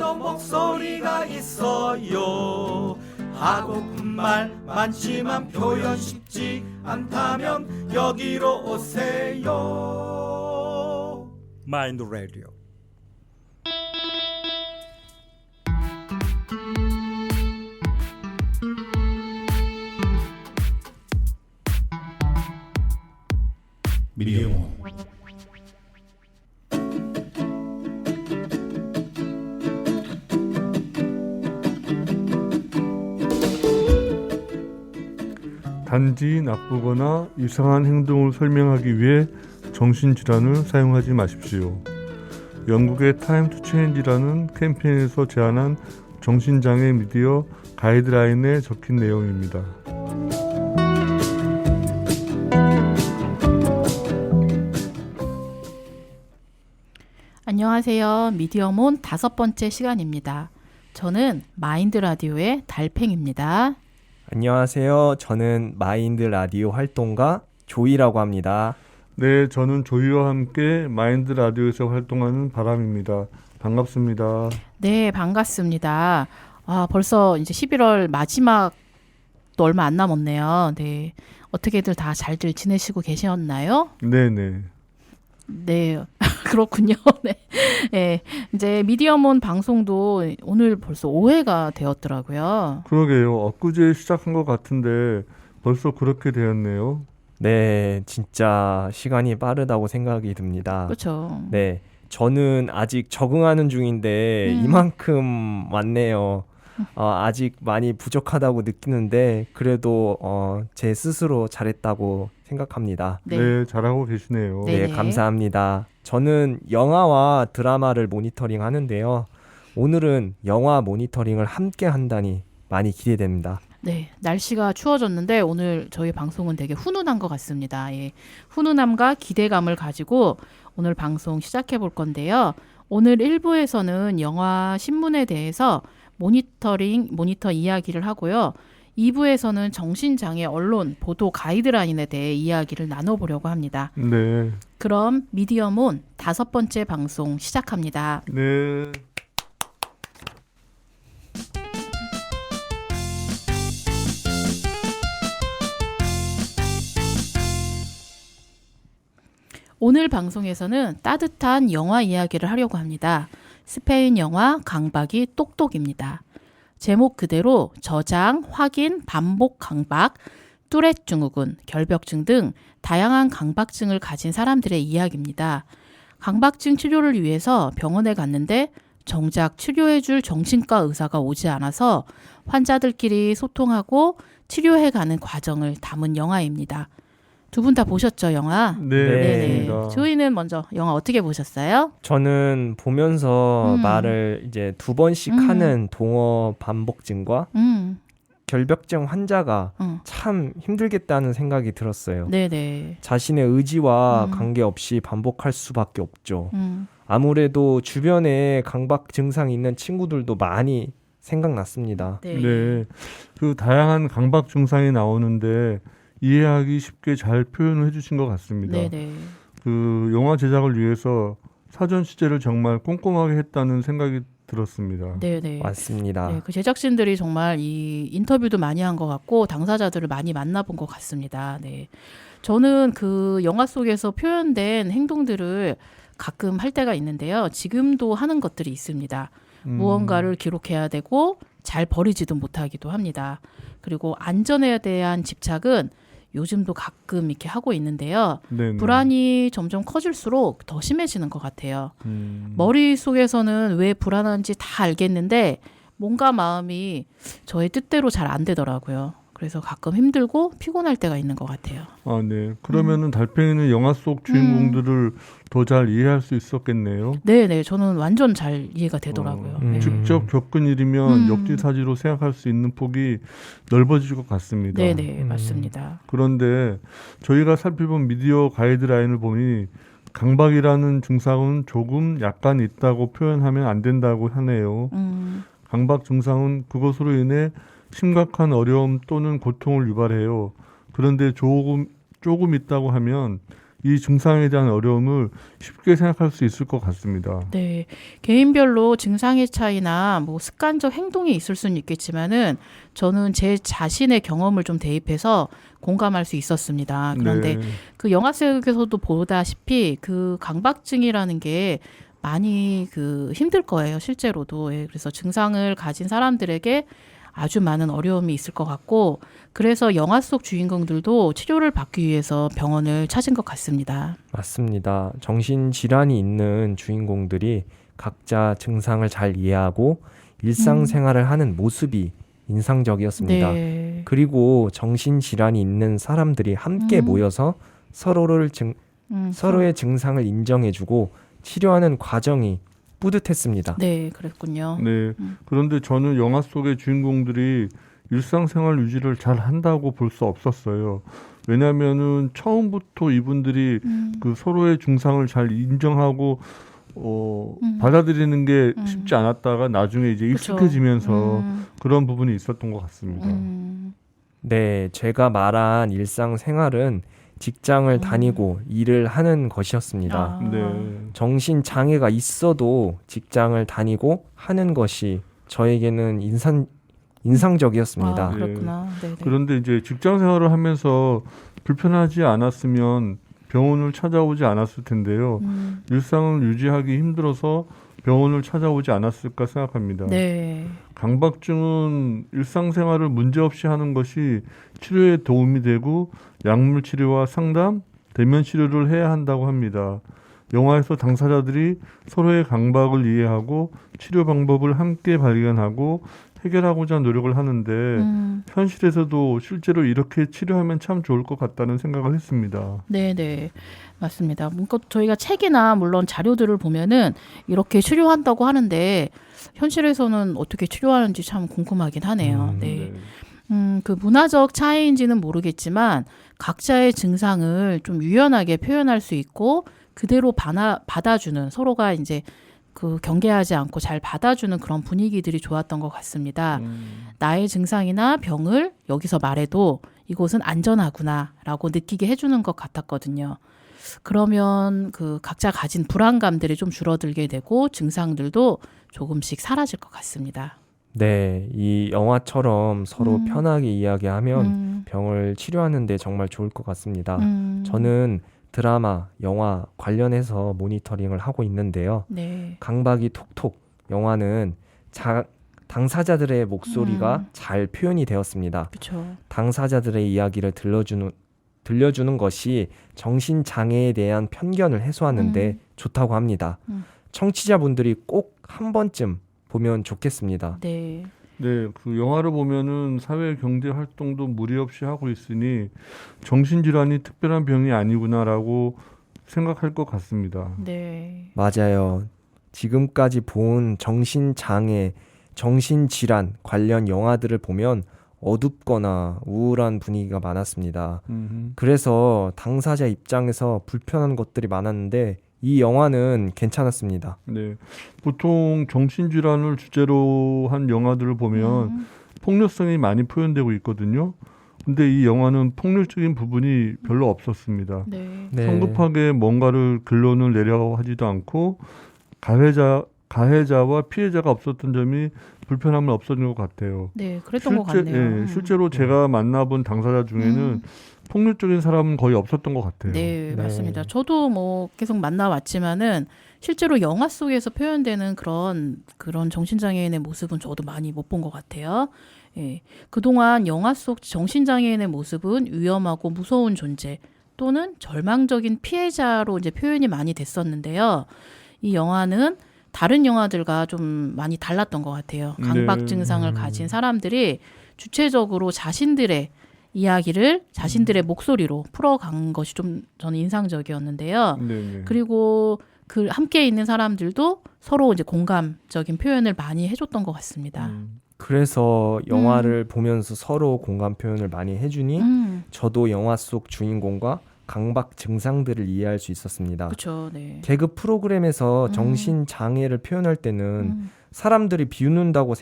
또 목소리가 있어요. 하고픈 말 많지만 표현 쉽지 않다면 여기로 오세요. 마인드 라디오. 미디어 단지 나쁘거나 이상한 행동을 설명하기 위해 정신질환을 사용하지 마십시오. 영국의 타임 투 체인지라는 캠페인에서 제안한 정신장애 미디어 가이드라인에 적힌 내용입니다. 안녕하세요. 미디어몬 5번째 시간입니다. 저는 마인드 라디오의 달팽입니다. 안녕하세요. 저는 마인드 라디오 활동가 조이라고 합니다. 네, 저는 조이와 함께 마인드 라디오에서 활동하는 바람입니다. 반갑습니다. 네, 반갑습니다. 벌써 이제 11월 마지막도 얼마 안 남았네요. 네, 어떻게들 다 잘들 지내시고 계셨나요? 네네. 네, 그렇군요. 네. 네, 이제 미디어몬 방송도 오늘 벌써 5회가 되었더라고요. 그러게요. 엊그제 시작한 것 같은데 벌써 그렇게 되었네요. 네, 진짜 시간이 빠르다고 생각이 듭니다. 그렇죠. 네, 저는 아직 적응하는 중인데 이만큼 왔네요. 아직 많이 부족하다고 느끼는데 그래도 제 스스로 잘했다고 생각합니다. 네, 잘하고 계시네요. 네, 감사합니다. 저는 영화와 드라마를 모니터링 하는데요. 오늘은 영화 모니터링을 함께 한다니 많이 기대됩니다. 네, 날씨가 추워졌는데 오늘 저희 방송은 되게 훈훈한 것 같습니다. 예, 훈훈함과 기대감을 가지고 오늘 방송 시작해 볼 건데요. 오늘 1부에서는 영화 신문에 대해서 모니터 이야기를 하고요. 2부에서는 정신장애 언론 보도 가이드라인에 대해 이야기를 나눠보려고 합니다. 네. 그럼 미디어몬 5번째 방송 시작합니다. 네. 오늘 방송에서는 따뜻한 영화 이야기를 하려고 합니다. 스페인 영화 강박이 똑똑입니다. 제목 그대로 저장, 확인, 반복 강박, 뚜렛 증후군, 결벽증 등 다양한 강박증을 가진 사람들의 이야기입니다. 강박증 치료를 위해서 병원에 갔는데 정작 치료해줄 정신과 의사가 오지 않아서 환자들끼리 소통하고 치료해가는 과정을 담은 영화입니다. 두 분 다 보셨죠, 영화? 네. 조이는 먼저 영화 어떻게 보셨어요? 저는 보면서 말을 이제 2번씩 하는 동어 반복증과 결벽증 환자가 참 힘들겠다는 생각이 들었어요. 네네. 자신의 의지와 관계없이 반복할 수밖에 없죠. 아무래도 주변에 강박 증상이 있는 친구들도 많이 생각났습니다. 네. 네. 그 다양한 강박 증상이 나오는데 이해하기 쉽게 잘 표현을 해주신 것 같습니다. 네네. 그 영화 제작을 위해서 사전 취재를 정말 꼼꼼하게 했다는 생각이 들었습니다. 네네. 맞습니다. 네, 그 제작진들이 정말 이 인터뷰도 많이 한 것 같고 당사자들을 많이 만나본 것 같습니다. 네, 저는 그 영화 속에서 표현된 행동들을 가끔 할 때가 있는데요. 지금도 하는 것들이 있습니다. 무언가를 기록해야 되고 잘 버리지도 못하기도 합니다. 그리고 안전에 대한 집착은 요즘도 가끔 이렇게 하고 있는데요. 네네. 불안이 점점 커질수록 더 심해지는 것 같아요. 머릿속에서는 왜 불안한지 다 알겠는데 뭔가 마음이 저의 뜻대로 잘 안 되더라고요. 그래서 가끔 힘들고 피곤할 때가 있는 것 같아요. 아, 네. 그러면은 달팽이는 영화 속 주인공들을 더 잘 이해할 수 있었겠네요. 네네, 저는 완전 잘 이해가 되더라고요. 네. 직접 겪은 일이면 역지사지로 생각할 수 있는 폭이 넓어질 것 같습니다. 네네, 맞습니다. 그런데 저희가 살펴본 미디어 가이드라인을 보니 강박이라는 증상은 조금 약간 있다고 표현하면 안 된다고 하네요. 강박 증상은 그것으로 인해 심각한 어려움 또는 고통을 유발해요. 그런데 조금 있다고 하면 이 증상에 대한 어려움을 쉽게 생각할 수 있을 것 같습니다. 네, 개인별로 증상의 차이나 뭐 습관적 행동이 있을 수는 있겠지만은 저는 제 자신의 경험을 좀 대입해서 공감할 수 있었습니다. 그런데 네. 그 영화 속에서도 보다시피 그 강박증이라는 게 많이 그 힘들 거예요, 실제로도. 예, 그래서 증상을 가진 사람들에게 아주 많은 어려움이 있을 것 같고, 그래서 영화 속 주인공들도 치료를 받기 위해서 병원을 찾은 것 같습니다. 맞습니다. 정신질환이 있는 주인공들이 각자 증상을 잘 이해하고 일상생활을 하는 모습이 인상적이었습니다. 네. 그리고 정신질환이 있는 사람들이 함께 모여서 서로의 증상을 인정해주고 치료하는 과정이 뿌듯했습니다. 네, 그랬군요. 네. 그런데 저는 영화 속의 주인공들이 일상생활 유지를 잘 한다고 볼 수 없었어요. 왜냐하면은 처음부터 이분들이 그 서로의 증상을 잘 인정하고 받아들이는 게 쉽지 않았다가 나중에 이제 그쵸. 익숙해지면서 그런 부분이 있었던 것 같습니다. 네, 제가 말한 일상생활은 직장을 다니고 일을 하는 것이었습니다. 아. 네. 정신장애가 있어도 직장을 다니고 하는 것이 저에게는 인상적이었습니다. 아, 그렇구나. 네네. 그런데 이제 직장 생활을 하면서 불편하지 않았으면 병원을 찾아오지 않았을 텐데요. 일상을 유지하기 힘들어서 병원을 찾아오지 않았을까 생각합니다. 네. 강박증은 일상생활을 문제없이 하는 것이 치료에 도움이 되고 약물 치료와 상담, 대면 치료를 해야 한다고 합니다. 영화에서 당사자들이 서로의 강박을 이해하고 치료 방법을 함께 발견하고 해결하고자 노력을 하는데 현실에서도 실제로 이렇게 치료하면 참 좋을 것 같다는 생각을 했습니다. 네네. 맞습니다. 뭔가 저희가 책이나 물론 자료들을 보면은 이렇게 치료한다고 하는데 현실에서는 어떻게 치료하는지 참 궁금하긴 하네요. 네. 그 문화적 차이인지는 모르겠지만 각자의 증상을 좀 유연하게 표현할 수 있고 그대로 받아주는 서로가 이제 그 경계하지 않고 잘 받아주는 그런 분위기들이 좋았던 것 같습니다. 나의 증상이나 병을 여기서 말해도 이곳은 안전하구나라고 느끼게 해주는 것 같았거든요. 그러면 그 각자 가진 불안감들이 좀 줄어들게 되고 증상들도 조금씩 사라질 것 같습니다. 네, 이 영화처럼 서로 편하게 이야기하면 병을 치료하는 데 정말 좋을 것 같습니다. 저는 드라마, 영화 관련해서 모니터링을 하고 있는데요. 네. 강박이 톡톡 영화는 당사자들의 목소리가 잘 표현이 되었습니다. 그렇죠. 당사자들의 이야기를 들려주는 것이 정신장애에 대한 편견을 해소하는데 좋다고 합니다. 청취자분들이 꼭 한 번쯤 보면 좋겠습니다. 네. 네, 그 영화를 보면은 사회 경제 활동도 무리 없이 하고 있으니 정신질환이 특별한 병이 아니구나라고 생각할 것 같습니다. 네. 맞아요. 지금까지 본 정신장애, 정신질환 관련 영화들을 보면 어둡거나 우울한 분위기가 많았습니다. 그래서 당사자 입장에서 불편한 것들이 많았는데 이 영화는 괜찮았습니다. 네, 보통 정신질환을 주제로 한 영화들을 보면 폭력성이 많이 표현되고 있거든요. 근데 이 영화는 폭력적인 부분이 별로 없었습니다. 네. 네. 성급하게 뭔가를 결론을 내려고 하지도 않고 가해자와 피해자가 없었던 점이 불편함을 없어진 것 같아요. 네, 그랬던 것 같네요. 예, 실제로 제가 만나본 당사자 중에는 폭력적인 사람은 거의 없었던 것 같아요. 네, 맞습니다. 저도 뭐 계속 만나왔지만은 실제로 영화 속에서 표현되는 그런 정신장애인의 모습은 저도 많이 못 본 것 같아요. 예, 그동안 영화 속 정신장애인의 모습은 위험하고 무서운 존재 또는 절망적인 피해자로 이제 표현이 많이 됐었는데요. 이 영화는 다른 영화들과 좀 많이 달랐던 것 같아요. 강박 증상을 가진 사람들이 주체적으로 자신들의 이야기를 자신들의 목소리로 풀어간 것이 좀 저는 인상적이었는데요. 네네. 그리고 그 함께 있는 사람들도 서로 이제 공감적인 표현을 많이 해줬던 것 같습니다. 그래서 영화를 보면서 서로 공감 표현을 많이 해주니 저도 영화 속 주인공과 강박 증상들을 이해할 수 있었습니다. 그렇죠. 네. 개그 프로그램에서 정신장애를 표현할 때는 사람들이 비웃는다고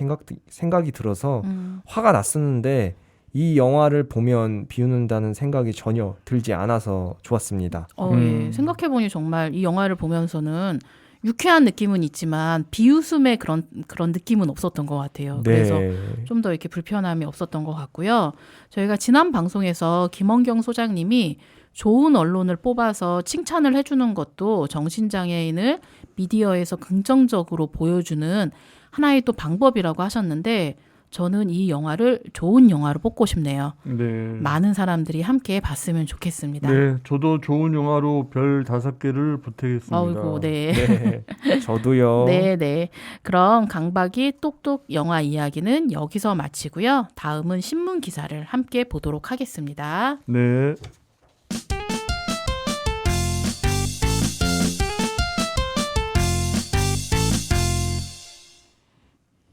생각이 들어서 화가 났었는데 이 영화를 보면 비웃는다는 생각이 전혀 들지 않아서 좋았습니다. 예. 생각해보니 정말 이 영화를 보면서는 유쾌한 느낌은 있지만 비웃음의 그런 느낌은 없었던 것 같아요. 그래서 좀 더 이렇게 불편함이 없었던 것 같고요. 저희가 지난 방송에서 김원경 소장님이 좋은 언론을 뽑아서 칭찬을 해주는 것도 정신장애인을 미디어에서 긍정적으로 보여주는 하나의 또 방법이라고 하셨는데 저는 이 영화를 좋은 영화로 뽑고 싶네요. 네. 많은 사람들이 함께 봤으면 좋겠습니다. 네, 저도 좋은 영화로 별 5개를 보태겠습니다. 아이고, 네. 네, 저도요. 네. 그럼 강박이 똑똑 영화 이야기는 여기서 마치고요. 다음은 신문 기사를 함께 보도록 하겠습니다. 네.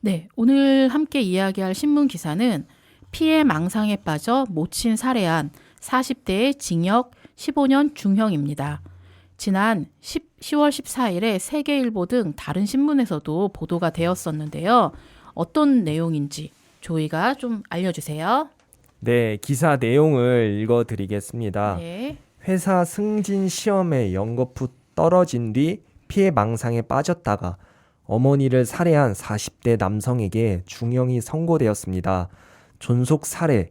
네, 오늘 함께 이야기할 신문 기사는 피해 망상에 빠져 모친 살해한 40대의 징역 15년 중형입니다. 지난 10월 14일에 세계일보 등 다른 신문에서도 보도가 되었었는데요. 어떤 내용인지 조이가 좀 알려주세요. 네, 기사 내용을 읽어드리겠습니다. 네. 회사 승진 시험에 연거푸 떨어진 뒤 피해 망상에 빠졌다가 어머니를 살해한 40대 남성에게 중형이 선고되었습니다. 존속 살해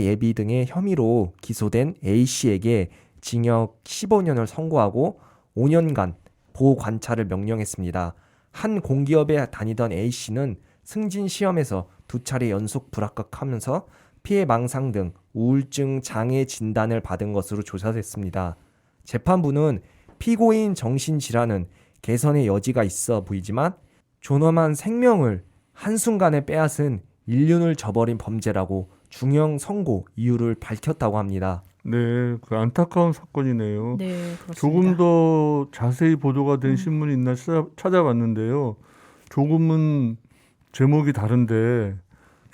예비 등의 혐의로 기소된 A씨에게 징역 15년을 선고하고 5년간 보호 관찰을 명령했습니다. 한 공기업에 다니던 A씨는 승진 시험에서 2차례 연속 불합격하면서 피해 망상 등 우울증 장애 진단을 받은 것으로 조사됐습니다. 재판부는 피고인 정신질환은 개선의 여지가 있어 보이지만 존엄한 생명을 한순간에 빼앗은 인륜을 저버린 범죄라고 중형 선고 이유를 밝혔다고 합니다. 네, 그 안타까운 사건이네요. 네, 그렇습니다. 조금 더 자세히 보도가 된 신문이 있나 찾아봤는데요. 조금은 제목이 다른데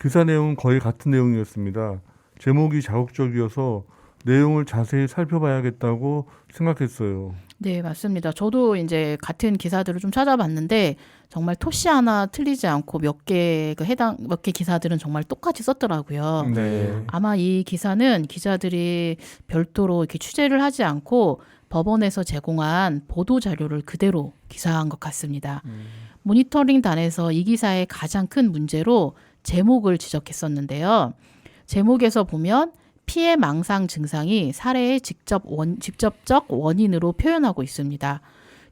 기사 내용은 거의 같은 내용이었습니다. 제목이 자극적이어서 내용을 자세히 살펴봐야겠다고 생각했어요. 네, 맞습니다. 저도 이제 같은 기사들을 좀 찾아봤는데 정말 토시 하나 틀리지 않고 몇 개 기사들은 정말 똑같이 썼더라고요. 네. 아마 이 기사는 기자들이 별도로 이렇게 취재를 하지 않고 법원에서 제공한 보도 자료를 그대로 기사한 것 같습니다. 모니터링 단에서 이 기사의 가장 큰 문제로 제목을 지적했었는데요. 제목에서 보면 피해 망상 증상이 살해의 직접적 원인으로 표현하고 있습니다.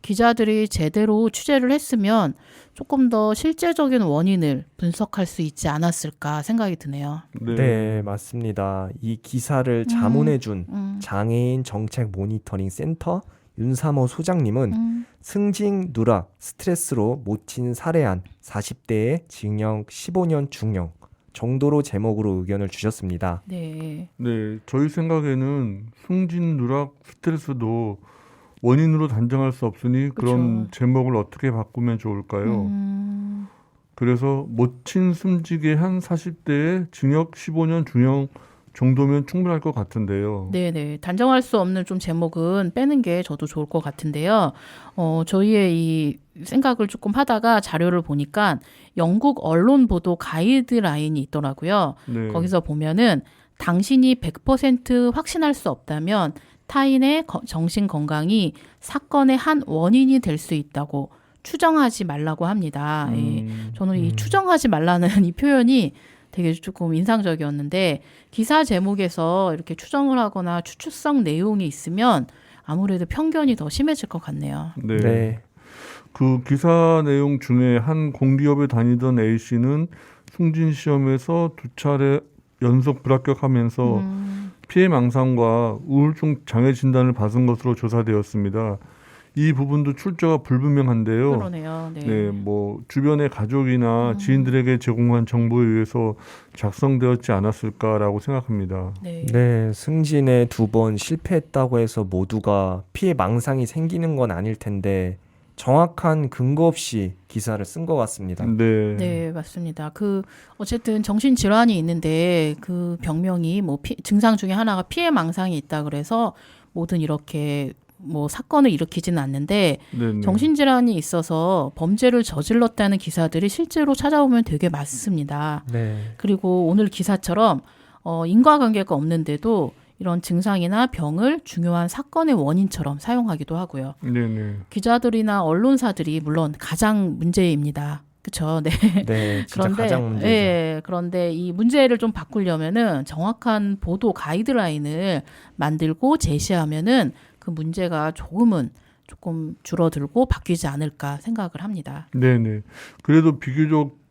기자들이 제대로 취재를 했으면 조금 더 실제적인 원인을 분석할 수 있지 않았을까 생각이 드네요. 네, 맞습니다. 이 기사를 자문해준 장애인 정책 모니터링 센터 윤삼호 소장님은 승진 누락 스트레스로 모친 살해한 40대의 징역 15년 중형 정도로 제목으로 의견을 주셨습니다. 네. 네, 저희 생각에는 승진 누락 스트레스도 원인으로 단정할 수 없으니 그런 제목을 어떻게 바꾸면 좋을까요? 그래서 모친 숨지게 한 40대의 징역 15년 중형 정도면 충분할 것 같은데요. 네네. 단정할 수 없는 좀 제목은 빼는 게 저도 좋을 것 같은데요. 저희의 이 생각을 조금 하다가 자료를 보니까 영국 언론 보도 가이드라인이 있더라고요. 네. 거기서 보면은 당신이 100% 확신할 수 없다면 타인의 정신 건강이 사건의 한 원인이 될 수 있다고 추정하지 말라고 합니다. 예. 저는 이 추정하지 말라는 이 표현이 되게 조금 인상적이었는데 기사 제목에서 이렇게 추정을 하거나 추측성 내용이 있으면 아무래도 편견이 더 심해질 것 같네요. 네. 네. 그 기사 내용 중에 한 공기업에 다니던 A씨는 승진 시험에서 2차례 연속 불합격하면서 피해 망상과 우울증 장애 진단을 받은 것으로 조사되었습니다. 이 부분도 출처가 불분명한데요. 그러네요. 네. 네, 뭐 주변의 가족이나 지인들에게 제공한 정보에 의해서 작성되었지 않았을까라고 생각합니다. 네. 네, 승진에 2번 실패했다고 해서 모두가 피해 망상이 생기는 건 아닐 텐데 정확한 근거 없이 기사를 쓴 것 같습니다. 네. 네, 맞습니다. 어쨌든 정신 질환이 있는데 그 병명이 증상 중에 하나가 피해 망상이 있다 그래서 모든 이렇게 뭐 사건을 일으키지는 않는데 네네. 정신질환이 있어서 범죄를 저질렀다는 기사들이 실제로 찾아오면 되게 많습니다. 네. 그리고 오늘 기사처럼 인과관계가 없는데도 이런 증상이나 병을 중요한 사건의 원인처럼 사용하기도 하고요. 네네. 기자들이나 언론사들이 물론 가장 문제입니다. 그렇죠. 네. 네, 진짜 가장 문제죠. 예, 그런데 이 문제를 좀 바꾸려면은 정확한 보도 가이드라인을 만들고 제시하면은 그 문제가 조금 줄어들고 바뀌지 않을까 생각을 합니다. 네네. 그래도 비교적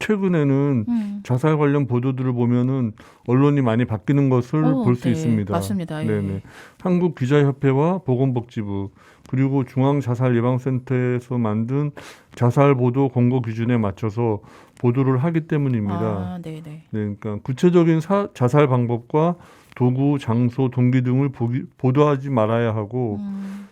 최근에는 자살 관련 보도들을 보면은 언론이 많이 바뀌는 것을 볼 수 네, 있습니다. 맞습니다. 예. 네네. 한국기자협회와 보건복지부 그리고 중앙자살예방센터에서 만든 자살보도 권고 기준에 맞춰서 보도를 하기 때문입니다. 아, 네네. 네, 그러니까 구체적인 자살 방법과 도구, 장소, 동기 등을 보도하지 말아야 하고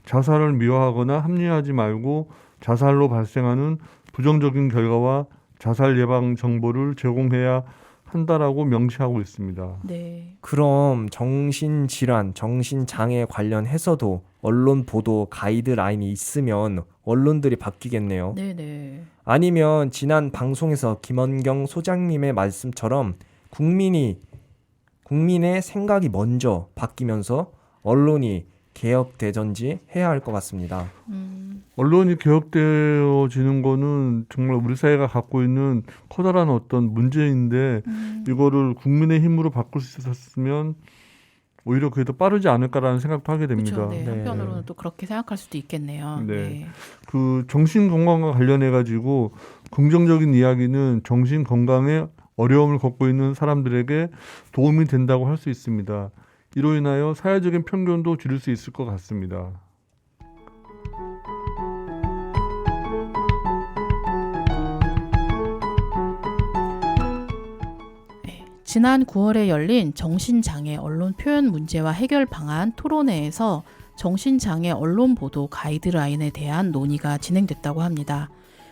자살을 미화하거나 합리화하지 말고 자살로 발생하는 부정적인 결과와 자살 예방 정보를 제공해야 한다라고 명시하고 있습니다. 네. 그럼 정신질환, 정신장애 관련해서도 언론 보도 가이드라인이 있으면 언론들이 바뀌겠네요. 네네. 아니면 지난 방송에서 김원경 소장님의 말씀처럼 국민의 생각이 먼저 바뀌면서 언론이 개혁되든지 해야 할 것 같습니다. 언론이 개혁되어지는 거는 정말 우리 사회가 갖고 있는 커다란 어떤 문제인데 이거를 국민의 힘으로 바꿀 수 있었으면 오히려 그게 더 빠르지 않을까라는 생각도 하게 됩니다. 그렇죠. 네. 네. 한편으로는 또 그렇게 생각할 수도 있겠네요. 네. 네. 그 정신 건강과 관련해 가지고 긍정적인 이야기는 정신 건강에 어려움을 겪고 있는 사람들에게 도움이 된다고 할 수 있습니다. 이로 인하여 사회적인 편견도 줄일 수 있을 것 같습니다. 지난 9월에 열린 정신장애 언론 표현 문제와 해결 방안 토론회에서 정신장애 언론 보도 가이드라인에 대한 논의가 진행됐다고 합니다.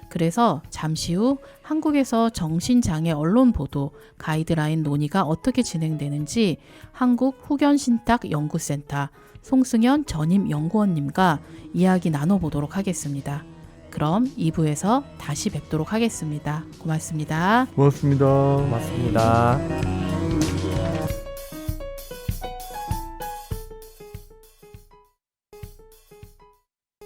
그래서 잠시 후 한국에서 정신장애 언론 보도 가이드라인 논의가 어떻게 진행되는지 한국후견신탁연구센터 송승현 전임 연구원님과 이야기 나눠보도록 하겠습니다. 그럼 2부에서 다시 뵙도록 하겠습니다. 고맙습니다. 고맙습니다. 고맙습니다.